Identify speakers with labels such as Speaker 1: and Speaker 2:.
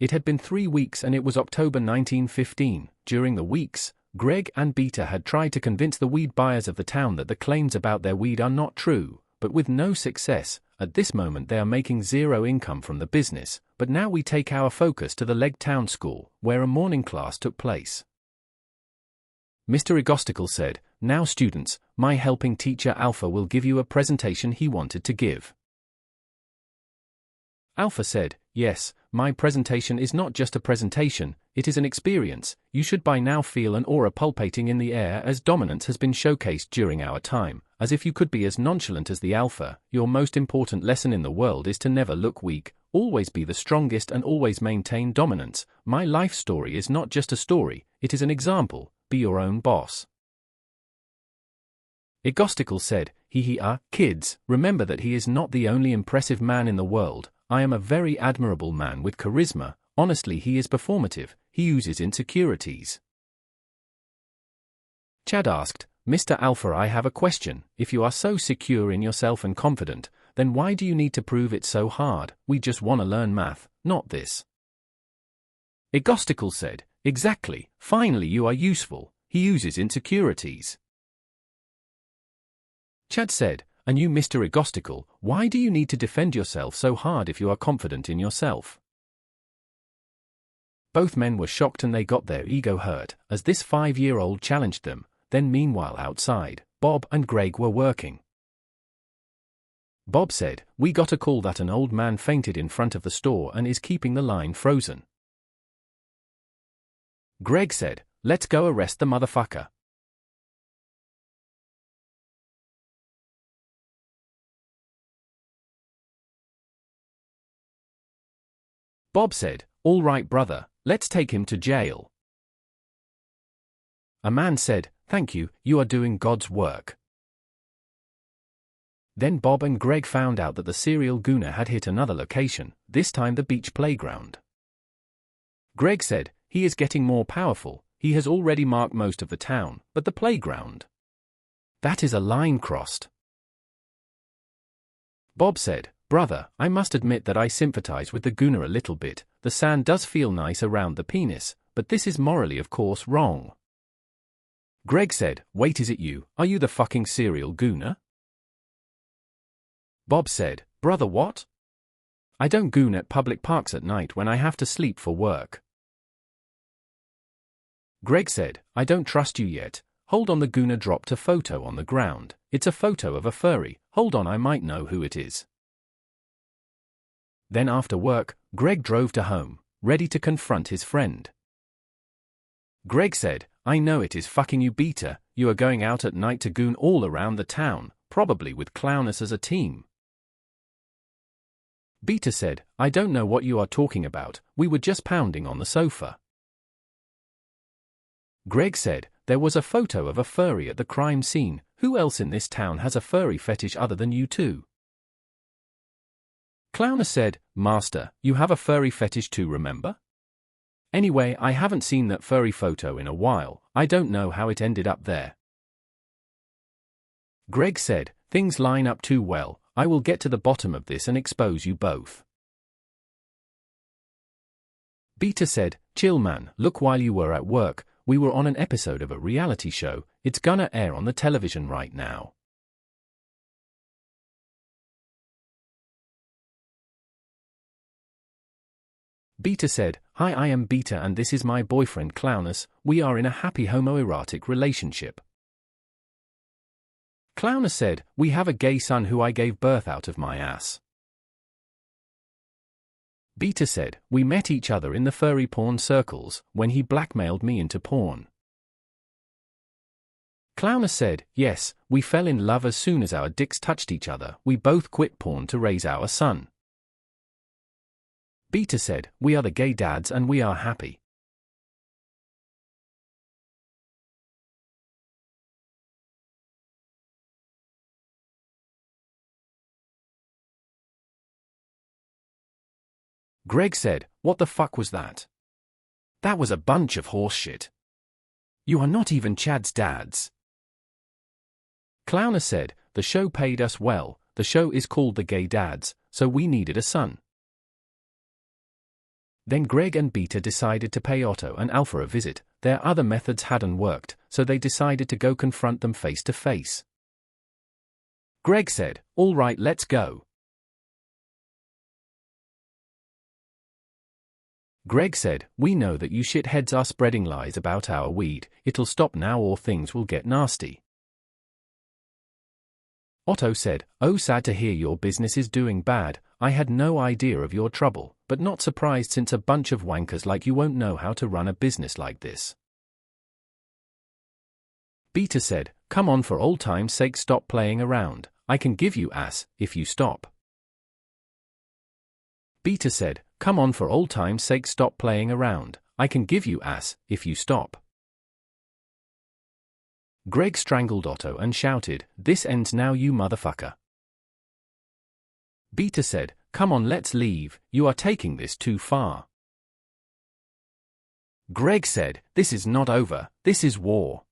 Speaker 1: It had been 3 weeks and it was October 1915. During the weeks, Greg and Beta had tried to convince the weed buyers of the town that the claims about their weed are not true, but with no success. At this moment they are making zero income from the business, but now we take our focus to the Leg Town School, where a morning class took place. Mr. Egosticle said, "Now students, my helping teacher Alpha will give you a presentation he wanted to give." Alpha said, "Yes, my presentation is not just a presentation, it is an experience. You should by now feel an aura pulsating in the air as dominance has been showcased during our time, as if you could be as nonchalant as the Alpha. Your most important lesson in the world is to never look weak, always be the strongest and always maintain dominance. My life story is not just a story, it is an example. Be your own boss." Egosticle said, kids, remember that he is not the only impressive man in the world. I am a very admirable man with charisma. Honestly, he is performative, he uses insecurities." Chad asked, "Mr. Alpha, I have a question. If you are so secure in yourself and confident, then why do you need to prove it so hard? We just want to learn math, not this." Egosticle said, "Exactly, finally you are useful. He uses insecurities." Chad said, "And you, Mr. Egosticle, why do you need to defend yourself so hard if you are confident in yourself?" Both men were shocked and they got their ego hurt, as this 5-year-old challenged them. Then meanwhile outside, Bob and Greg were working. Bob said, "We got a call that an old man fainted in front of the store and is keeping the line frozen." Greg said, "Let's go arrest the motherfucker." Bob said, "All right, brother, let's take him to jail." A man said, "Thank you, you are doing God's work." Then Bob and Greg found out that the serial gooner had hit another location, this time the beach playground. Greg said, "He is getting more powerful, he has already marked most of the town, but the playground? That is a line crossed." Bob said, "Brother, I must admit that I sympathize with the gooner a little bit. The sand does feel nice around the penis, but this is morally of course wrong." Greg said, "Wait, is it you? Are you the fucking serial gooner?" Bob said, "Brother, what? I don't goon at public parks at night when I have to sleep for work." Greg said, "I don't trust you yet. Hold on." The gooner dropped a photo on the ground. It's a photo of a furry. Hold on, I might know who it is. Then after work, Greg drove to home, ready to confront his friend. Greg said, "I know it is fucking you, Beta. You are going out at night to goon all around the town, probably with Clownus as a team." Beta said, "I don't know what you are talking about, we were just pounding on the sofa." Greg said, "There was a photo of a furry at the crime scene. Who else in this town has a furry fetish other than you two?" Clownus said, "Master, you have a furry fetish too, remember? Anyway, I haven't seen that furry photo in a while, I don't know how it ended up there." Greg said, "Things line up too well, I will get to the bottom of this and expose you both." Beta said, "Chill man, look, while you were at work, we were on an episode of a reality show, it's gonna air on the television right now." Beta said, "Hi, I am Beta and this is my boyfriend Clownus, we are in a happy homoerotic relationship." Clownus said, "We have a gay son who I gave birth out of my ass." Beta said, "We met each other in the furry porn circles, when he blackmailed me into porn." Clownus said, "Yes, we fell in love as soon as our dicks touched each other, we both quit porn to raise our son." Beta said, "We are the gay dads and we are happy." Greg said, "What the fuck was that? That was a bunch of horseshit. You are not even Chad's dads." Clownus said, "The show paid us well, the show is called The Gay Dads, so we needed a son." Then Greg and Beta decided to pay Otto and Alpha a visit. Their other methods hadn't worked, so they decided to go confront them face to face. Greg said, "All right, let's go." Greg said, "We know that you shitheads are spreading lies about our weed. It'll stop now or things will get nasty." Otto said, "Oh, sad to hear your business is doing bad. I had no idea of your trouble, but not surprised since a bunch of wankers like you won't know how to run a business like this." Beta said, "Come on, for old time's sake, stop playing around. I can give you ass if you stop." Beta said, "Come on, for old time's sake, stop playing around. I can give you ass if you stop." Greg strangled Otto and shouted, "This ends now, you motherfucker." Beta said, "Come on, let's leave. You are taking this too far." Greg said, "This is not over, this is war."